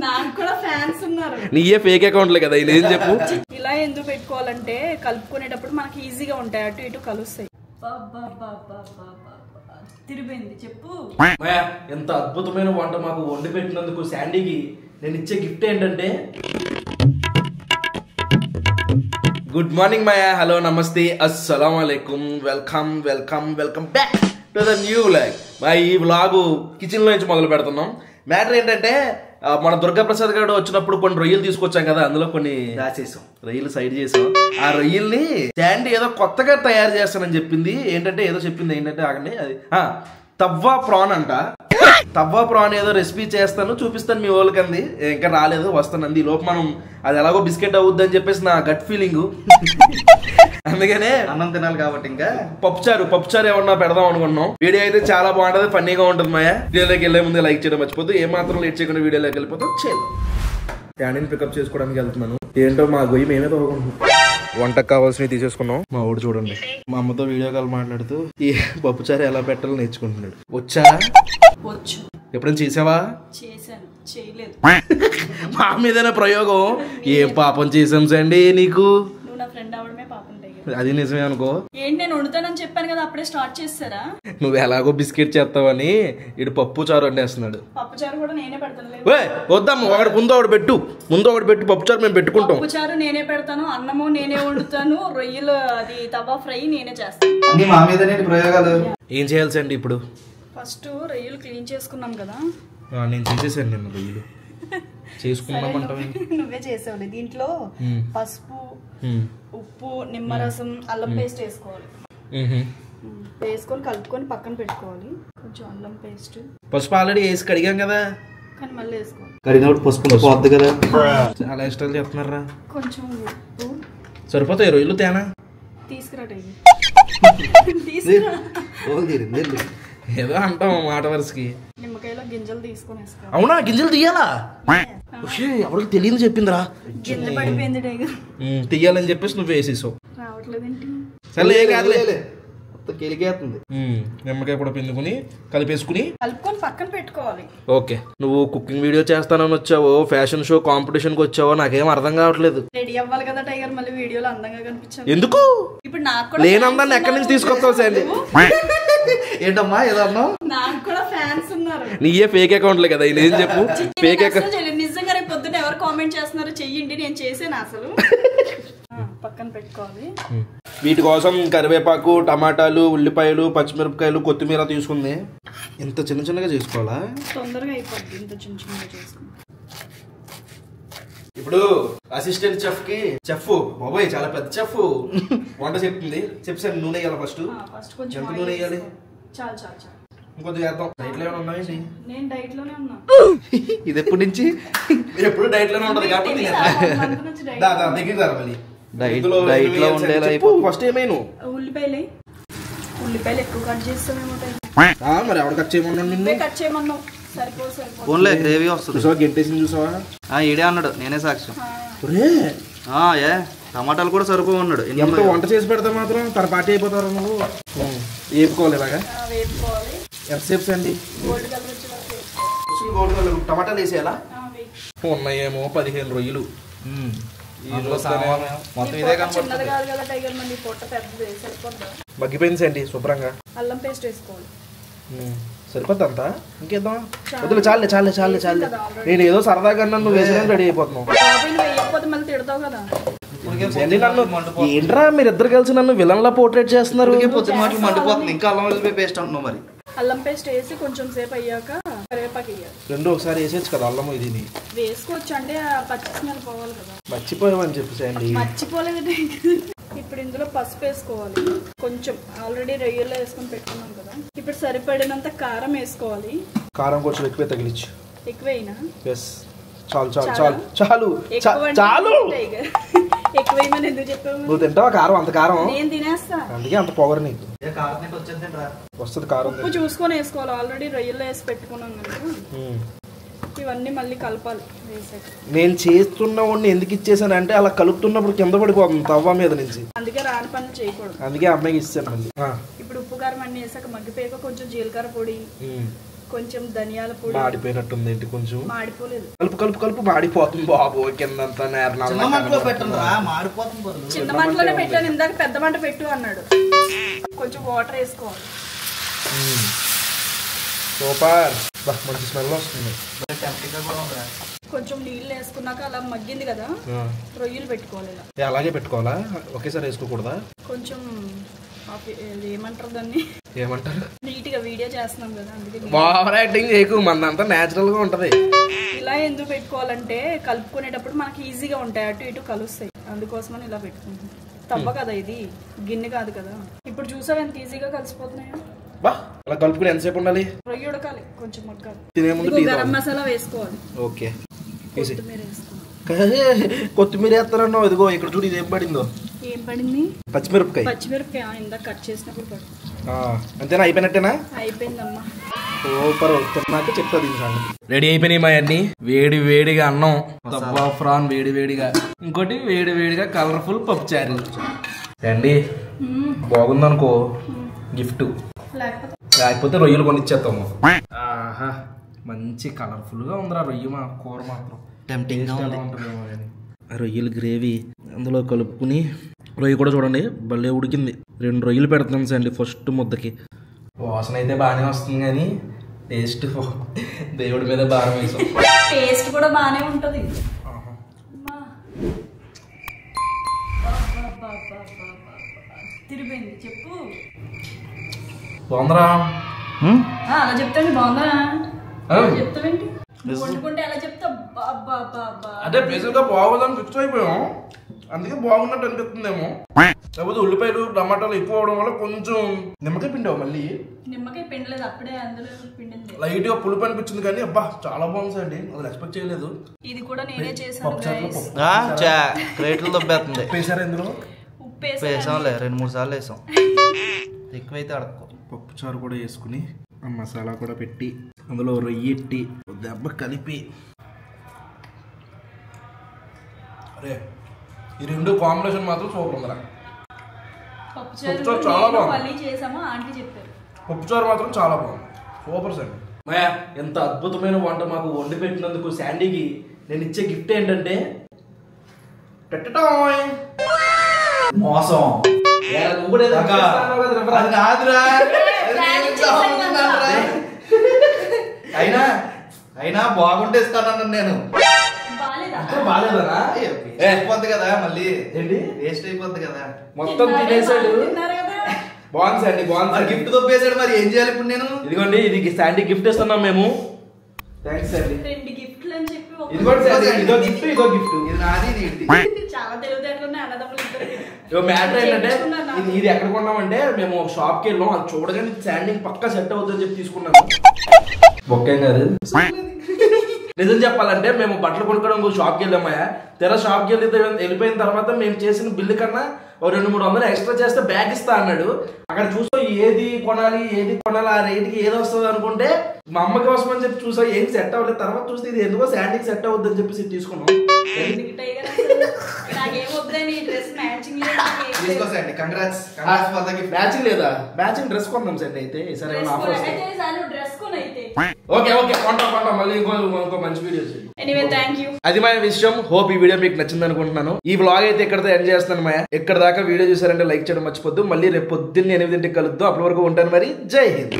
నాకు కూడా ఫ్యాన్స్ ఉన్నారు. నీయే ఫేక్ అకౌంట్లే కదా ఇలా ఏం చెప్పు. ఇలా ఎందుకు పెట్టుకోవాలంటే కలుపుకునేటప్పుడు మనకి ఈజీగా ఉంటాయి, అటు ఇటు కలుస్తాయి. తిరిపోయింది చెప్పు. ఎంత అద్భుతమైన వంట మాకు వండి పెట్టినందుకు శాండీకి నేను ఇచ్చే గిఫ్ట్ ఏంటంటే good morning Maya, hello, namaste, అస్సలాం వాలేకుమ్, welcome welcome welcome back to the new vlog. మా ఈ వ్లాగు కిచెన్ లో నుంచి మొదలు పెడుతున్నాం. మ్యాటర్ ఏంటంటే మన దుర్గాప్రసాద్ గారు వచ్చినప్పుడు కొన్ని రొయ్యలు తీసుకొచ్చాం కదా, అందులో కొన్ని దాచేసాం, రొయ్యలు సైడ్ చేసాం. ఆ రొయ్యల్ని శాండీ ఏదో కొత్తగా తయారు చేస్తానని చెప్పింది. ఏంటంటే ఏదో చెప్పింది ఏంటంటే ఆగండి, అది తవ్వా ప్రాన్ అంట. తవ్వా ప్రాన్ ఏదో రెసిపీ చేస్తాను, చూపిస్తాను మీ వాళ్ళకి అంది. ఇంకా రాలేదు, వస్తానంది. ఈ లోపు మనం అది ఎలాగో బిస్కెట్ అవుద్ది అని చెప్పేసి నా గట్ ఫీలింగ్. అందుకనే అన్నం తినాలి కాబట్టి ఇంకా పప్పుచారు ఏమన్నా పెడదాం అనుకున్నాం. వీడియో అయితే చాలా బాగుంటది, ఫన్నీగా ఉంటుంది. మాయా వీడియోలోకి వెళ్ళే ముందు లైక్ చేయడం మర్చిపోద్దు. ఏ మాత్రం లేట్ చేయకుండా వీడియోలోకి వెళ్ళిపోతాం. క్యాంటీన్ పికప్ చేసుకోవడానికి వెళ్తున్నాను. ఏంటో మా గొయ్యి మేమే తవ్వుకుంటున్నాం. వంటకు కావాల్సినవి తీసేసుకున్నాం. మా ఊడు చూడండి, మా అమ్మతో వీడియో కాల్ మాట్లాడుతూ ఈ పప్పుచారు ఎలా పెట్టాలో నేర్చుకుంటున్నాడు. వచ్చా? వచ్చు. ఎప్పుడైనా చేసావా? చేశాను, చేయలేదు. మా మీదైనా ప్రయోగం. ఏం పాపం చేసాం సండి నీకు? నువ్వు నా ఫ్రెండ్ అవడమే పాపం. అది నిజమే అనుకో. ఏంటి నేను వండుతానని చెప్పాను కదా, అప్పుడే స్టార్ట్ చేస్తారా? నువ్వు ఎలాగో బిస్కెట్ చేస్తావని ఇటు పప్పు చారు వండేస్తున్నాడు. పప్పు చారు కూడా నేనే పెడతాను. వద్దాం, ఒకటి ముందు ఒకటి పెట్టు పప్పు చారు మేము పెట్టుకుంటాం. పప్పు చారు నేనే పెడతాను, అన్నము నేనే వండుతాను, రొయ్యలు అది తవా ఫ్రై నేనే చేస్తాను. అన్ని మా మీదనే ప్రయోగాలు. ఏం చేయాల్సి అండి ఇప్పుడు? ఫస్ట్ రొయ్యలు క్లీన్ చేసుకున్నాం కదా. నేను చేసేసాను నిన్న రొయ్యలు. చేసుకున్నామంటావు? నువ్వే చేసావులే. దీంట్లో పసుపు, ఉప్పు, నిమ్మరసం, అల్లం పేస్ట్ వేసుకోవాలి. వేసుకొని కలుపుకొని పక్కన పెట్టుకోవాలి. కొంచెం అల్లం పేస్ట్, పసుపు ఆల్రెడీ వేసి కడిగాం కదా, కానీ మళ్ళీ వేసుకోవాలి. కడిగినప్పుడు పసుపు పోద్ది కదా. చాలా ఇష్టాలు చెప్తున్నారా? కొంచెం ఉప్పు సరిపోతాయి రొయ్యలు. తేనా తీసుకురా. ఏదో అంటాం మాట వరుసకి. నిమ్మకాయలో గింజలు తీసుకొని వేసుకోవాలి. అవునా? గింజలు తీయాలా? ఎవరికి తెలియదు చెప్పిందిరా. గింజ పడిపోయింది టైగర్. తీయాలని చెప్పేసి నువ్వు వేసేసావు. రావట్లేదేంటి? సరే ఏం కాదులే. కెలిగేస్తుంది. నిమ్మకాయ కూడా పిండుకుని కలుపుకొని పక్కన పెట్టుకోవాలి. ఓకే. నువ్వు కుకింగ్ వీడియో చేస్తానని వచ్చావో, ఫ్యాషన్ షో కాంపిటీషన్ కి వచ్చావో నాకేం అర్థం కావట్లేదు. రెడీ అవ్వాలి కదా టైగర్, మళ్ళీ వీడియోలో అందంగా కనిపించాలి. ఎందుకు? ఇప్పుడు నాకు లేని అందాన్ని ఎక్కడి నుంచి తీసుకొస్తావు సండి? ఏంటమ్మా ఏదో అన్నావు? నాకు కూడా ఫ్యాన్స్ ఉన్నారు. నీయే ఫేక్ అకౌంట్లే కదా ఇలా ఏం చెప్పు. ఫేక్ అకౌంట్ నిజంగా రేపు పొద్దున ఎవరు కామెంట్ చేస్తున్నారో చెయ్యండి, నేను చేసాను అసలు. పక్కన పెట్టుకోవాలి. వీటి కోసం కరివేపాకు, టమాటాలు, ఉల్లిపాయలు, పచ్చిమిరపకాయలు, కొత్తిమీర తీసుకుంది. ఇంత చిన్న చిన్నగా చేసుకోవాలా? తొందరగా అయిపోద్ది ఇంత చిన్న చిన్నగా చేసుకుంటే. ఇప్పుడు అసిస్టెంట్ చెఫ్ బాబోయ్ చాలా పెద్ద చెఫ్ వంట చెప్తుంది. చెప్పాను నూనె వేయాలి ఫస్ట్. కొంచెం ఎంత నూనె వేయాలి? చాలు చాలు చాలు. ఇంకొద్ది వేద్దాం. డైట్ లో ఏమైనా ఉన్నాయండి? నేను డైట్ లోనే ఉన్నా. ఇది ఎప్పటి నుంచి? ఎప్పుడు డైట్ లోనే ఉంటది కాబట్టి డైట్ లో ఉండేలా. ఫస్ట్ ఏమైనా ఉల్లిపాయలు ఎక్కువ కట్ చేస్తామేమో. మరి ఎవరు కట్ చేయమన్నాను? నిన్ను కట్ చేయమన్నావు. సరిపోదు. ఫోన్లే గ్రేవీ వస్తుంది. గెంటేసింది చూసావా? ఈడే అన్నాడు, నేనే సాక్ష్యం. ఏ టమాటాలు కూడా సరిపో ఉన్నాడు. ఎంత వంట చేసి పెడతా మాత్రం తన పార్టీ అయిపోతారు. నువ్వు వేపుకోవాలి ఇలాగా. ఎంతసేపు అండి? Gold colour. టమాటాలు వేసేయాలా? ఉన్నాయేమో 15 రొయ్యలు. మొత్తం ఇదే కనపడుతుంది. మగ్గిపోయింది అండి శుభ్రంగా. అల్లం పేస్ట్ వేసుకోవాలి. సరిపోద్ది అంతా? ఇంకేద్దాం? వద్దులే, చాలే. నేను ఏదో సరదాగా నువ్వు వేసిన రెడీ అయిపోతున్నావు. మళ్ళీ తిడతావు కదా. ఏంట్రా మీరిద్దరు కలిసి నన్ను విలన్ లా పోర్ట్రేట్ చేస్తున్నారు? పొద్దున మాటలు మండిపోతుంది. ఇంకా అల్లం వెల్లిపాయ పేస్ట్ అంటున్నావు. మరి అల్లం పేస్ట్ వేసి కొంచెం సేపు అయ్యాక కరివేపాకు వేయాలి. రెండు ఒకసారి వేసేచ్చు కదా అల్లం ఇది వేసుకోవచ్చు, అంటే పచ్చి స్మెల్ పోవాలి కదా. మర్చిపోయామని చెప్పేసండి. మర్చిపోలేదు. ఇప్పుడు ఇందులో పసుపు వేసుకోవాలి కొంచెం. ఆల్రెడీ రొయ్యల్లో వేసుకొని పెట్టుకున్నాం కదా. ఇప్పుడు సరిపడినంత కారం వేసుకోవాలి. కారం కొంచెం ఎక్కువ తగిలిచ్చు. ఎక్కువైనా? చాలు. ఎక్కువైనా ఎందుకు చెప్పావు? నువ్వు తింటావా కారం? అంత కారం నేను తినేస్తా. అందుకే అంత పొగరు నీకు. వస్తుంది కారం. ఉప్పు చూసుకొని వేసుకోవాలి. ఆల్రెడీ రొయ్యల్లో వేసి పెట్టుకున్నాం కదా. ఇవన్నీ మళ్ళీ కలపాలి. నేను చేస్తున్న వాడిని ఎందుకు ఇచ్చేసాను అంటే అలా కలుపుతున్నప్పుడు కింద పడిపోతుంది తవ్వ మీద నుంచి. అందుకే రాని పనులు చేయకూడదు. అందుకే అమ్మాయికి ఇస్తాను మళ్ళీ. ఇప్పుడు ఉప్పు కారం అన్ని వేసాక మగ్గిపోయాక కొంచెం జీలకర్ర పొడి, కొంచెం ధనియాల పొడి. మాడిపోయినట్టుంది ఏంటి కొంచెం. మాడిపోలేదు. కలుపు కలుపు కలుపు మాడిపోతుంది బాబు కిందంతా చిన్న మంటలో పెట్టండి రా, మాడిపోతుంది బదులు. చిన్న మంటలోనే పెట్టాను ఇందాక, పెద్ద మంట పెట్టు అన్నాడు. కొంచెం వాటర్ వేసుకోవాలి. సూపర్, మంచి స్మెల్ వస్తుంది. కొంచెం నీళ్ళు వేసుకున్నాక అలా మగ్గింది కదా, రొయ్యలు పెట్టుకోవాలి. ఇలా అలాగే పెట్టుకోవాలా, ఒకేసారి వేసుకోకూడదా? కొంచెం ఏమంటారు దాన్ని, ఏమంటారు, నీట్ గా వీడియో చేస్తున్నాం కదా అందుకే. ఓవర్ యాక్టింగ్ చేయకు, మందంతా నేచురల్ గా ఉంటది. ఇలా ఎందుకు పెట్టుకోవాలంటే కలుపుకునేటప్పుడు మనకి ఈజీగా ఉంటాయి, అటు ఇటు కలుస్తాయి, అందుకోసమని ఇలా పెట్టుకుంటాం. తప్ప కదా, ఇది గిన్నె కాదు కదా. ఇప్పుడు చూసావు ఎంత ఈజీగా కలిసిపోతున్నాయో. బా అలా కలుపుకుని ఎంతసేపు ఉండాలి? రొయ్య ఉడకాలి, కొంచెం మగ్గాలి. తినే ముందు గరం మసాలా వేసుకోవాలి. ఓకే, కొత్తిమీర వేసుకోవాలి. కొత్తిమీర వేస్తారన్నావు, ఇదిగో ఇక్కడ చూడు, ఇది ఏం పడిందో. ఏం పడింది? పచ్చిమిరపకాయ. పచ్చిమిరపకాయ ఇందాక కట్ చేసినప్పుడు పడు. అంతేనా, అయిపోయినట్టేనా? అయిపోయిందమ్మా. సూపర్, తిన్నాక చెప్తా. రెడీ అయిపోయినాయి మా అన్ని. వేడి వేడిగా అన్నం, ఫ్రాన్ వేడి వేడిగా, ఇంకోటి వేడి వేడిగా కలర్ఫుల్ పప్పు చారు. అండి బాగుందనుకో గిఫ్ట్, లేకపోతే రొయ్యలు కొనిచ్చేస్తాము. ఆహా, మంచి కలర్ఫుల్ గా ఉందిరా రొయ్య, మా కూర మాత్రం టెంప్టింగ్ గా ఉంది. రొయ్యలు గ్రేవీ అందులో కలుపుకుని, రొయ్య కూడా చూడండి భలే ఉడికింది. 2 రొయ్యలు పెడుతున్నాం అండి ఫస్ట్ ముద్దకి. వాసన అయితే బాగానే వస్తుంది కానీ టేస్ట్ దేవుడి మీద భారం వేసాం. టేస్ట్ కూడా బాగానే ఉంటది. తిరిపోయింది చెప్పు. బాగుందరా? అలా చెప్తాండి, బాగుందా చెప్తావేంటి? వండుకుంటే అలా చెప్తా. అంటే బేసిక్ గా బాగుందని ఫిక్స్ అయిపోయాం, అందుకే బాగున్నట్టు అనిపిస్తుందేమో. లేకపోతే ఉల్లిపాయలు టమాటాలు ఎక్కువ అవడం వల్ల కొంచెం నిమ్మకాయ పిండావు. మళ్ళీ నిమ్మకాయ పిండలేదు, అప్పుడే అందులో పిండింది. లైట్ గా పులుపు అనిపించింది కానీ అబ్బా చాలా బాగుంది అండి, అది ఎక్స్పెక్ట్ చేయలేదు. ఇది కూడా నేనే చేశాను. రేట్లు దొబ్బేస్తుంది. వేసారా ఇందులో? ఉప్పు వేసాంలే, 2-3 సార్లు వేసాం. ఎక్కువైతే అడక్కో. పప్పు చారు కూడా వేసుకుని మసాలా కూడా పెట్టి అందులో రొయ్యి ఎట్టి దెబ్బ కలిపి, అరే ఈ 2 కాంబినేషన్ మాత్రం సూపర్ ఉందిరా. పప్పుచారు చాలా బాగుంది. పప్పుచారు మాత్రం చాలా బాగుంది, సూపర్ సార్. మాయా, ఎంత అద్భుతమైన వంట మాకు వండి పెట్టినందుకు శాండీకి నేను ఇచ్చే గిఫ్ట్ ఏంటంటే మోసం. అయినా బాగుంటే ఇస్తాను నేను. బాగాలేదనా? అయిపోద్ది కదా, మళ్ళీ ఏంటి వేస్ట్ అయిపోద్ది కదా. మొత్తం తినేసాడు. బాగుంది శాండీ, బాగుంది. గిఫ్ట్ దొబ్బేసాడు, మరి ఏం చేయాలి ఇప్పుడు నేను? ఇదిగోండి, ఇది శాండీ గిఫ్ట్ ఇస్తున్నాం మేము. థ్యాంక్స్ అండి. 2 గిఫ్ట్లు అని చెప్పి ఇదిగోండి శాండీ, ఇదో గిఫ్ట్, ఇదో గిఫ్ట్. ఇది నాది, నీది. చాలా తెలివితేటలు ఉన్నాయి అన్నదమ్ములు ఇద్దరు. మ్యాటర్ ఏంటంటే ఇది ఎక్కడ కొన్నామంటే మేము ఒక షాప్ కి వెళ్ళాం, అది చూడగానే శాండీ పక్కా సెట్ అవుతుందని చెప్పి తీసుకున్నాము. బొక్కేం కాదు. నిజం చెప్పాలంటే మేము బట్టలు కొనుక్కోవడం షాప్కి వెళ్ళామయ్యా. తెర షాప్కి వెళ్ళిపోయిన తర్వాత మేము చేసిన బిల్లు కన్నా 200-300 ఎక్స్ట్రా చేస్తే బ్యాగ్ ఇస్తా అన్నాడు. అక్కడ చూసా ఏది కొనాలి ఆ రేటుకి ఏది వస్తుంది అనుకుంటే మా అమ్మ కోసం అని చెప్పి చూసా, ఏం సెట్ అవ్వలేదు. తర్వాత చూస్తే ఇది ఎందుకో శాండీకి సెట్ అవుద్ది అని చెప్పేసి తీసుకున్నాం. మ్యాచింగ్ లేదా? మ్యాచింగ్ డ్రెస్ కొన్నాం సార్. అయితే సరే ఓకే ఓకే, కొంటాం మళ్ళీ ఇంకో మంచి వీడియోస్. అది మా విషయం. హోప్ ఈ వీడియో మీకు నచ్చింది అనుకుంటున్నాను. ఈ వ్లాగ్ అయితే ఎక్కడితో ఎండ్ చేస్తాను మాయా. ఎక్కడ దాకా వీడియో చూసారంటే లైక్ చేయడం మర్చిపోద్దు. మళ్ళీ రేపు పొద్దున్న 8 గంటలకు కలుద్దాం. అప్పటి వరకు ఉంటాను మరి. జై హింద్.